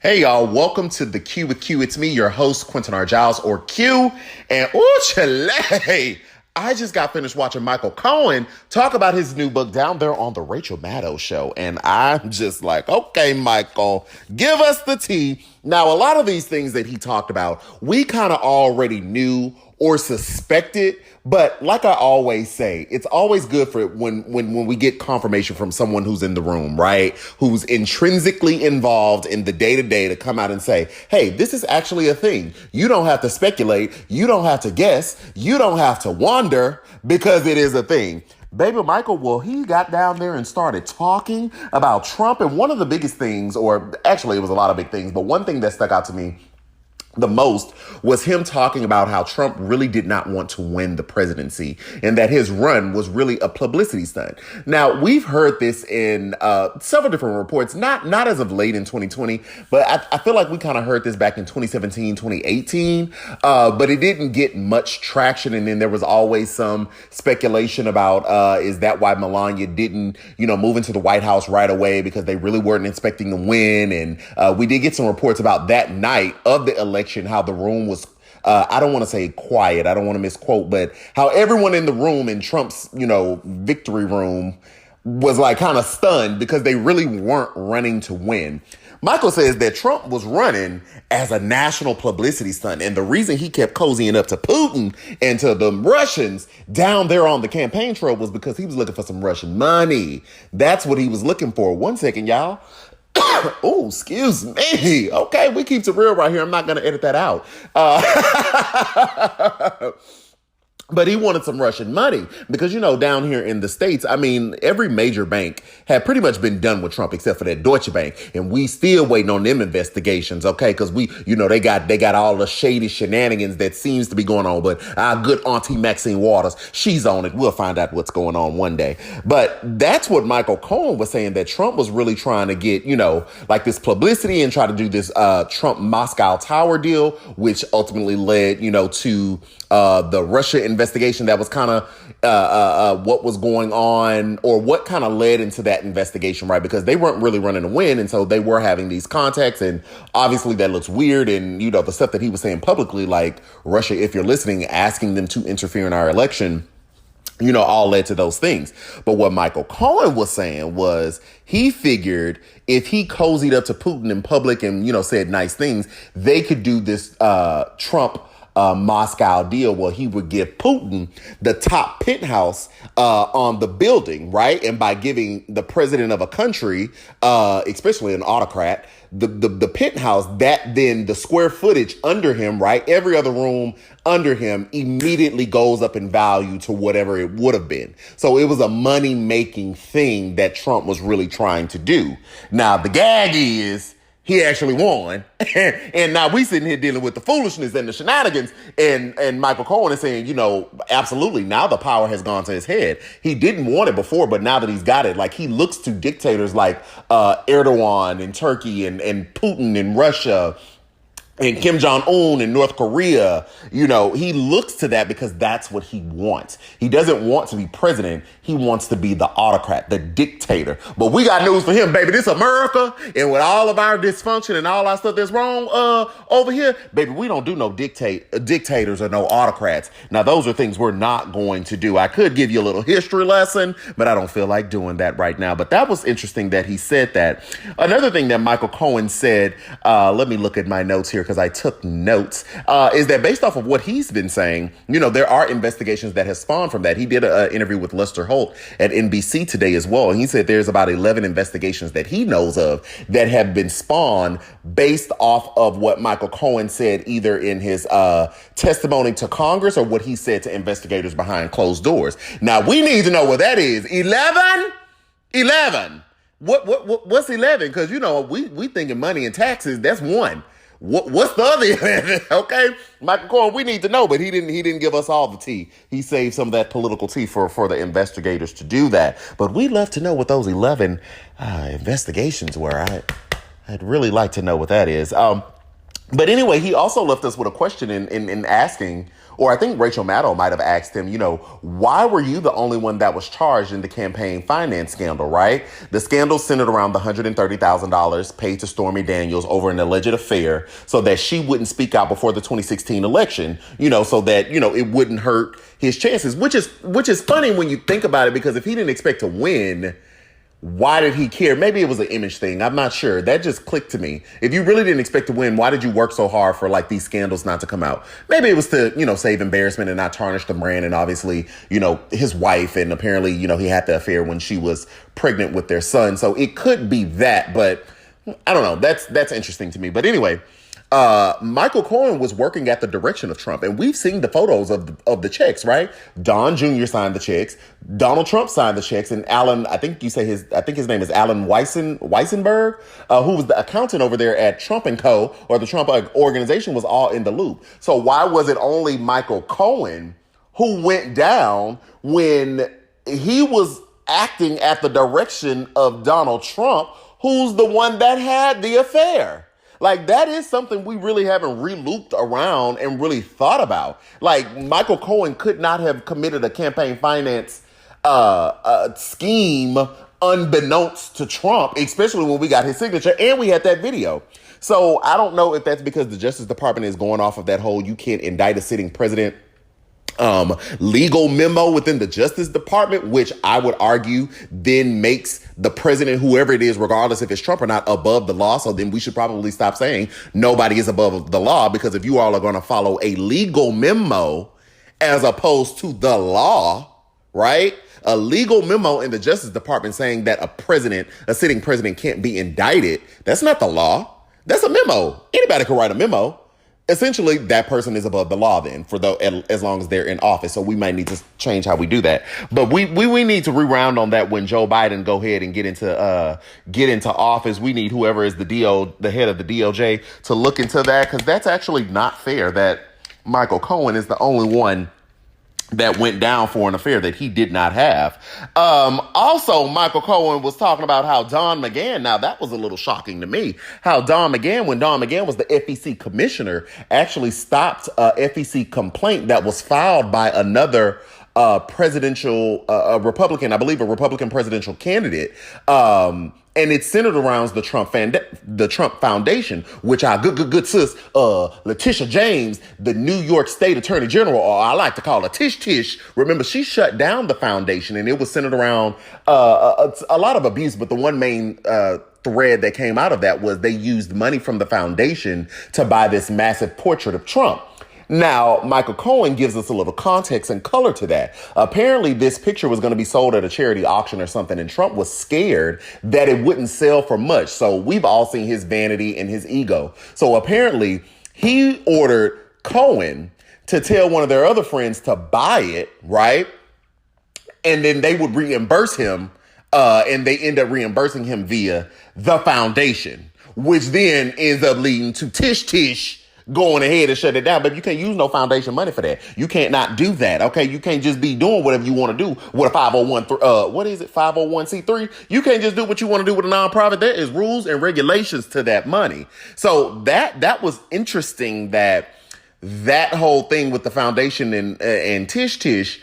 Hey y'all, welcome to the Q with Q. It's me, your host, Quentin R. Giles, or Q. And Chile, I just got finished watching Michael Cohen talk about his new book down there on the Rachel Maddow show. And I'm just like, okay, Michael, give us the tea. Now, a lot of these things that he talked about, we kind of already knew or suspected, but like I always say, it's always good for when we get confirmation from someone who's in the room, right? Who's intrinsically involved in the day-to-day to come out and say, hey, this is actually a thing. You don't have to speculate. You don't have to guess. You don't have to wonder because it is a thing. Baby Michael, well, he got down there and started talking about Trump. And one of the biggest things, or actually it was a lot of big things, but one thing that stuck out to me the most was him talking about how Trump really did not want to win the presidency and that his run was really a publicity stunt. Now, we've heard this in several different reports, not as of late in 2020, but I feel like we kind of heard this back in 2017, 2018, but it didn't get much traction. And then there was always some speculation about, is that why Melania didn't, move into the White House right away because they really weren't expecting to win. And we did get some reports about that night of the election, how the room was, I don't want to say quiet, I don't want to misquote, but how everyone in the room in Trump's, victory room was like kind of stunned because they really weren't running to win. Michael says that Trump was running as a national publicity stunt. And the reason he kept cozying up to Putin and to the Russians down there on the campaign trail was because he was looking for some Russian money. That's what he was looking for. One second, y'all. Oh, excuse me. Okay, we keep it real right here. I'm not going to edit that out. But he wanted some Russian money because, down here in the States, every major bank had pretty much been done with Trump except for that Deutsche Bank. And we still waiting on them investigations, okay? Because they got all the shady shenanigans that seems to be going on. But our good auntie Maxine Waters, she's on it. We'll find out what's going on one day. But that's what Michael Cohen was saying, that Trump was really trying to get, like this publicity and try to do this Trump Moscow Tower deal, which ultimately led, to the Russia investigation. That was kind of what was going on, or what kind of led into that investigation, right? Because they weren't really running to win, and so they were having these contacts, and obviously that looks weird. And the stuff that he was saying publicly, like Russia, if you're listening, asking them to interfere in our election, all led to those things. But what Michael Cohen was saying was he figured if he cozied up to Putin in public and said nice things, they could do this Trump Moscow deal where he would give Putin the top penthouse on the building, right? And by giving the president of a country, especially an autocrat, the penthouse, that then the square footage under him, right? Every other room under him immediately goes up in value to whatever it would have been. So it was a money-making thing that Trump was really trying to do. Now, the gag is he actually won. And now we sitting here dealing with the foolishness and the shenanigans. And Michael Cohen is saying, absolutely, now the power has gone to his head. He didn't want it before, but now that he's got it, like he looks to dictators like Erdogan in Turkey and Putin in Russia and Kim Jong-un in North Korea. He looks to that because that's what he wants. He doesn't want to be president. He wants to be the autocrat, the dictator. But we got news for him, baby. This America, and with all of our dysfunction and all our stuff that's wrong over here, baby, we don't do no dictators or no autocrats. Now, those are things we're not going to do. I could give you a little history lesson, but I don't feel like doing that right now. But that was interesting that he said that. Another thing that Michael Cohen said, let me look at my notes here, because I took notes, is that based off of what he's been saying, there are investigations that have spawned from that. He did an interview with Lester Holt at NBC today as well. And he said there's about 11 investigations that he knows of that have been spawned based off of what Michael Cohen said, either in his testimony to Congress or what he said to investigators behind closed doors. Now, we need to know what that is. 11? 11. What's 11? Because, we thinking money and taxes. That's one. What's the other 11? Okay, Michael Cohen, we need to know, but he didn't give us all the tea. He saved some of that political tea for the investigators to do that. But we'd love to know what those 11 investigations were. I'd really like to know what that is. But anyway, he also left us with a question in asking, or I think Rachel Maddow might have asked him, why were you the only one that was charged in the campaign finance scandal, right? The scandal centered around the $130,000 paid to Stormy Daniels over an alleged affair so that she wouldn't speak out before the 2016 election, so that, it wouldn't hurt his chances, which is funny when you think about it, because if he didn't expect to win, why did he care? Maybe it was an image thing. I'm not sure. That just clicked to me. If you really didn't expect to win, why did you work so hard for like these scandals not to come out? Maybe it was to, save embarrassment and not tarnish the brand. And obviously, his wife, and apparently, he had the affair when she was pregnant with their son. So it could be that, but I don't know. That's interesting to me. But anyway, Michael Cohen was working at the direction of Trump, and we've seen the photos of the checks, right? Don Jr. signed the checks, Donald Trump signed the checks, and Alan, I think his name is Alan Weissenberg, who was the accountant over there at Trump and Co., or the Trump organization, was all in the loop. So why was it only Michael Cohen who went down when he was acting at the direction of Donald Trump, who's the one that had the affair? Like, that is something we really haven't re-looped around and really thought about. Like, Michael Cohen could not have committed a campaign finance scheme unbeknownst to Trump, especially when we got his signature and we had that video. So I don't know if that's because the Justice Department is going off of that whole you can't indict a sitting president legal memo within the Justice Department, which I would argue then makes the president, whoever it is, regardless if it's Trump or not, above the law. So then we should probably stop saying nobody is above the law, because if you all are going to follow a legal memo as opposed to the law, right? A legal memo in the Justice Department saying that a sitting president can't be indicted, that's not the law. That's a memo. Anybody can write a memo. Essentially, that person is above the law then, as long as they're in office. So we might need to change how we do that. But we need to reround on that when Joe Biden go ahead and get into office. We need whoever is the head of the DOJ to look into that, because that's actually not fair that Michael Cohen is the only one that went down for an affair that he did not have. Also, Michael Cohen was talking about how Don McGahn, now that was a little shocking to me, how when Don McGahn was the FEC commissioner, actually stopped a FEC complaint that was filed by another presidential, Republican, I believe a Republican presidential candidate. And it's centered around the Trump Foundation, which our good sis, Letitia James, the New York State Attorney General, or I like to call her Tish. Remember, she shut down the foundation, and it was centered around a lot of abuse. But the one main thread that came out of that was they used money from the foundation to buy this massive portrait of Trump. Now, Michael Cohen gives us a little context and color to that. Apparently, this picture was going to be sold at a charity auction or something, and Trump was scared that it wouldn't sell for much. So we've all seen his vanity and his ego. So apparently, he ordered Cohen to tell one of their other friends to buy it, right? And then they would reimburse him, and they end up reimbursing him via the foundation, which then ends up leading to Tish going ahead and shut it down. But you can't use no foundation money for that. You can't not do that. Okay. You can't just be doing whatever you want to do with a 501c3. You can't just do what you want to do with a nonprofit. There is rules and regulations to that money. So that was interesting, that whole thing with the foundation and Tish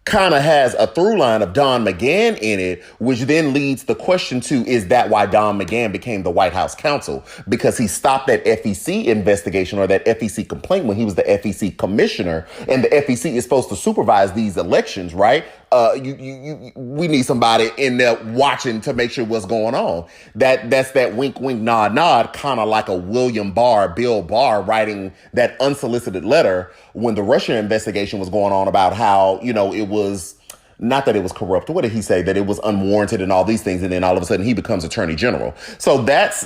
kind of has a through line of Don McGahn in it, which then leads the question to, is that why Don McGahn became the White House counsel? Because he stopped that FEC investigation, or that FEC complaint, when he was the FEC commissioner, and the FEC is supposed to supervise these elections, right? We need somebody in there watching to make sure what's going on. That's that wink, nod, kind of like a Bill Barr writing that unsolicited letter when the Russia investigation was going on about how, it was not that it was corrupt. What did he say? That it was unwarranted and all these things. And then all of a sudden he becomes attorney general. So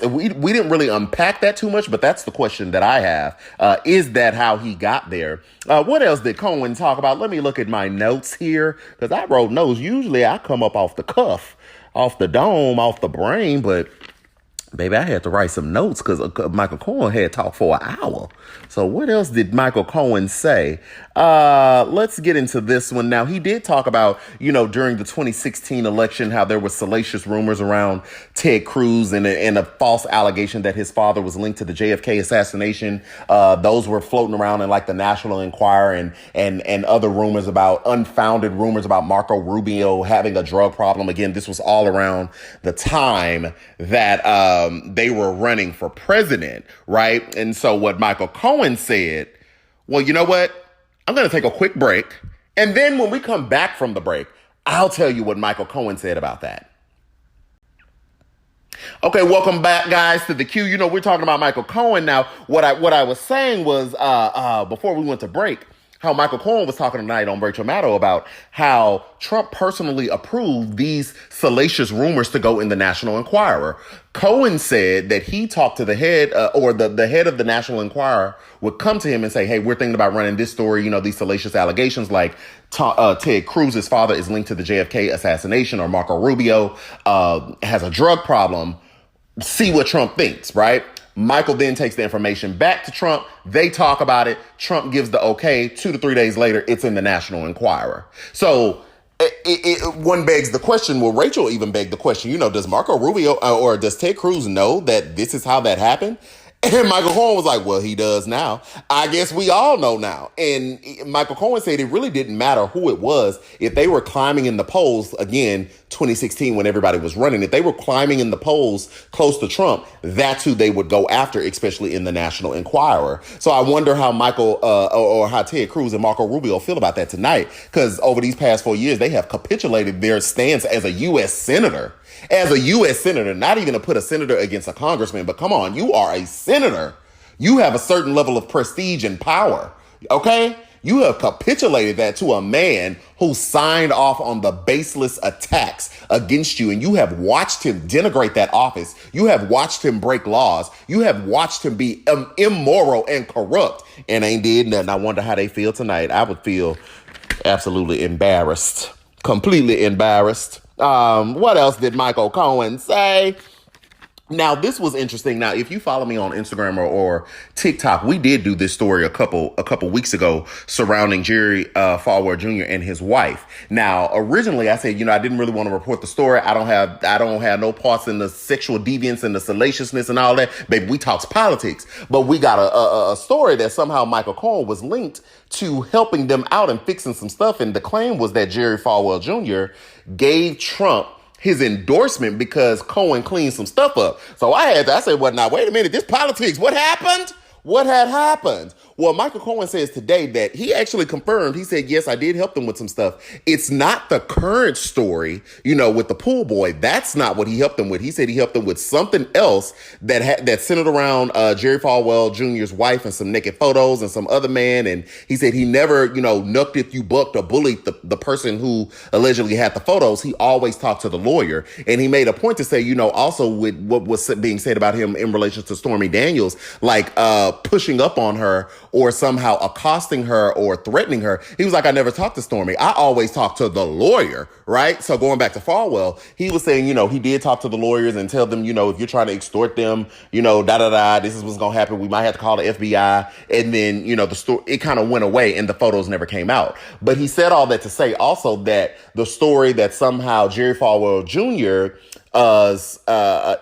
we didn't really unpack that too much, but that's the question that I have. Is that how he got there? What else did Cohen talk about? Let me look at my notes here, because I wrote notes. Usually I come up off the cuff, off the dome, off the brain, but Baby, I had to write some notes because Michael Cohen had talked for an hour. So what else did Michael Cohen say? Let's get into this one. Now, he did talk about, during the 2016 election, how there were salacious rumors around Ted Cruz and a false allegation that his father was linked to the JFK assassination. Those were floating around in like the National Enquirer and other rumors about unfounded rumors about Marco Rubio having a drug problem. Again, this was all around the time that they were running for president, right? And so what Michael Cohen said, well, you know what? I'm going to take a quick break. And then when we come back from the break, I'll tell you what Michael Cohen said about that. Okay, welcome back, guys, to the Q. We're talking about Michael Cohen. Now, what I was saying was, before we went to break, how Michael Cohen was talking tonight on Rachel Maddow about how Trump personally approved these salacious rumors to go in the National Enquirer. Cohen said that he talked to the head the head of the National Enquirer would come to him and say, hey, we're thinking about running this story, these salacious allegations like Ted Cruz's father is linked to the JFK assassination or Marco Rubio has a drug problem. See what Trump thinks, right? Michael then takes the information back to Trump. They talk about it. Trump gives the okay. 2 to 3 days later, it's in the National Enquirer. So one begs the question, well, Rachel even begged the question, does Marco Rubio or does Ted Cruz know that this is how that happened? And Michael Cohen was like, well, he does now. I guess we all know now. And Michael Cohen said it really didn't matter who it was. If they were climbing in the polls, again, 2016, when everybody was running, if they were climbing in the polls close to Trump, that's who they would go after, especially in the National Enquirer. So I wonder how Michael or how Ted Cruz and Marco Rubio feel about that tonight, because over these past 4 years, they have capitulated their stance as a U.S. senator. As a U.S. senator, not even to put a senator against a congressman, but come on, you are a senator. You have a certain level of prestige and power, okay? You have capitulated that to a man who signed off on the baseless attacks against you, and you have watched him denigrate that office. You have watched him break laws. You have watched him be immoral and corrupt and ain't did nothing. I wonder how they feel tonight. I would feel absolutely embarrassed, completely embarrassed. What else did Michael Cohen say? Now, this was interesting. Now, if you follow me on Instagram or TikTok, we did do this story a couple weeks ago surrounding Jerry Falwell Jr. and his wife. Now, originally, I said, I didn't really want to report the story. I don't have no parts in the sexual deviance and the salaciousness and all that. Baby, we talks politics. But we got a story that somehow Michael Cohen was linked to helping them out and fixing some stuff. And the claim was that Jerry Falwell Jr. gave Trump his endorsement because Cohen cleaned some stuff up. So I said, well, now, wait a minute, this politics, what happened? What had happened? Well, Michael Cohen says today that he actually confirmed. He said, yes, I did help them with some stuff. It's not the current story, with the pool boy. That's not what he helped them with. He said he helped them with something else that centered around Jerry Falwell Jr.'s wife and some naked photos and some other man. And he said he never, nucked if you bucked or bullied the person who allegedly had the photos. He always talked to the lawyer. And he made a point to say, also with what was being said about him in relation to Stormy Daniels, like pushing up on her or somehow accosting her or threatening her. He was like, I never talked to Stormy. I always talked to the lawyer, right? So going back to Falwell, he was saying, he did talk to the lawyers and tell them, if you're trying to extort them, this is what's going to happen. We might have to call the FBI. And then, the story, it kind of went away and the photos never came out. But he said all that to say also that the story that somehow Jerry Falwell Jr.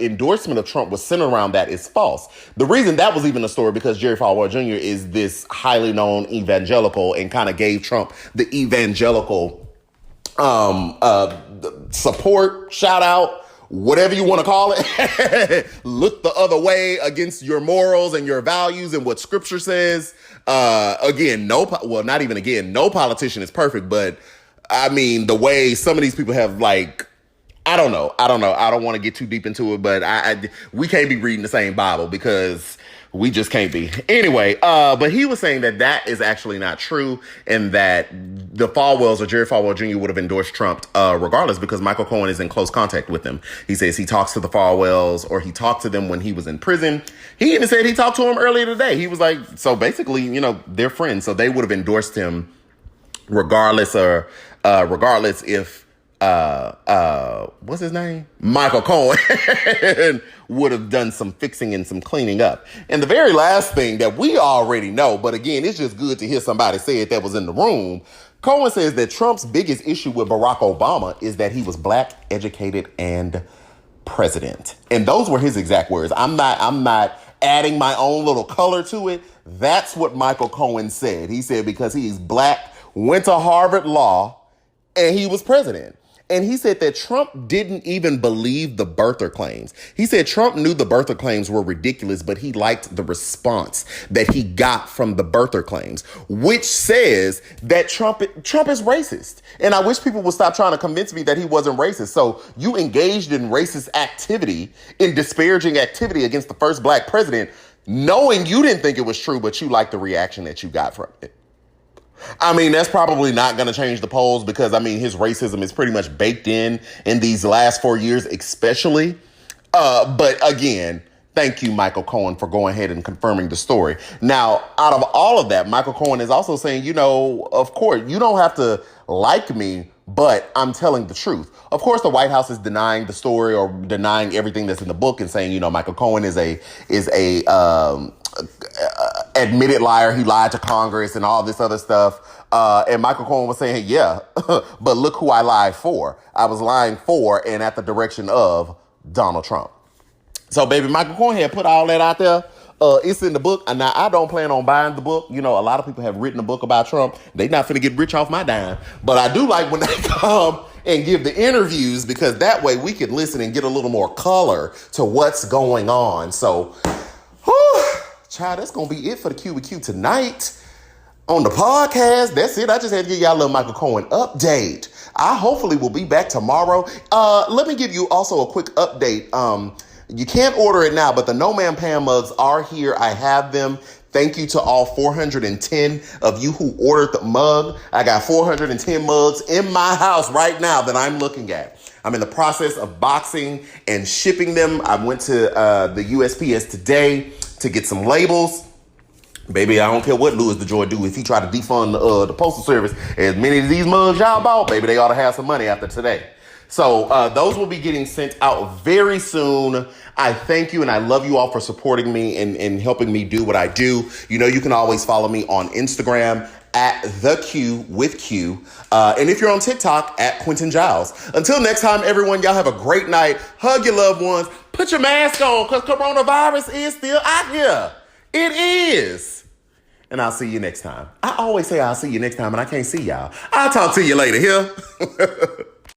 Endorsement of Trump was centered around that is false. The reason that was even a story because Jerry Falwell Jr. is this highly known evangelical and kind of gave Trump the evangelical support, shout out, whatever you want to call it. Look the other way against your morals and your values and what scripture says. No politician is perfect, but I mean, the way some of these people have I don't know. I don't want to get too deep into it, but we can't be reading the same Bible because we just can't be. Anyway, but he was saying that is actually not true and that the Falwells or Jerry Falwell Jr. would have endorsed Trump regardless because Michael Cohen is in close contact with them. He says he talks to the Falwells or he talked to them when he was in prison. He even said he talked to him earlier today. He was like, so basically, they're friends. So they would have endorsed him regardless if what's his name? Michael Cohen would have done some fixing and some cleaning up. And the very last thing that we already know, but again, it's just good to hear somebody say it that was in the room. Cohen says that Trump's biggest issue with Barack Obama is that he was black, educated, and president. And those were his exact words. I'm not adding my own little color to it. That's what Michael Cohen said. He said because he's black, went to Harvard Law, and he was president. And he said that Trump didn't even believe the birther claims. He said Trump knew the birther claims were ridiculous, but he liked the response that he got from the birther claims, which says that Trump is racist. And I wish people would stop trying to convince me that he wasn't racist. So you engaged in racist activity, in disparaging activity against the first black president, knowing you didn't think it was true, but you liked the reaction that you got from it. I mean, that's probably not going to change the polls because, I mean, his racism is pretty much baked in these last 4 years, especially. But again, thank you, Michael Cohen, for going ahead and confirming the story. Now, out of all of that, Michael Cohen is also saying, you know, of course, you don't have to like me, but I'm telling the truth. Of course, the White House is denying the story or denying everything that's in the book and saying, you know, Michael Cohen is a admitted liar. He lied to Congress and all this other stuff. And Michael Cohen was saying, yeah, but look who I lied for. I was lying for and at the direction of Donald Trump. So, baby, Michael Cohen had put all that out there. It's in the book. And now I don't plan on buying the book. You know, a lot of people have written a book about Trump. They not finna get rich off my dime. But I do like when they come and give the interviews because that way we can listen and get a little more color to what's going on. So, child, that's going to be it for the Q with Q tonight on the podcast. That's it. I just had to give y'all a little Michael Cohen update. I hopefully will be back tomorrow. Let me give you also a quick update. You can't order it now, but the No Man Pan mugs are here. I have them. Thank you to all 410 of you who ordered the mug. I got 410 mugs in my house right now that I'm looking at. I'm in the process of boxing and shipping them. I went to the USPS today to get some labels. Baby, I don't care what Louis DeJoy do. If he try to defund the Postal Service, as many of these mugs y'all bought, baby, they ought to have some money after today. So those will be getting sent out very soon. I thank you and I love you all for supporting me and helping me do what I do. You know, you can always follow me on Instagram at The Q with Q. And if you're on TikTok, at Quentin Giles. Until next time, everyone, y'all have a great night. Hug your loved ones. Put your mask on because coronavirus is still out here. It is. And I'll see you next time. I always say I'll see you next time and I can't see y'all. I'll talk to you later here.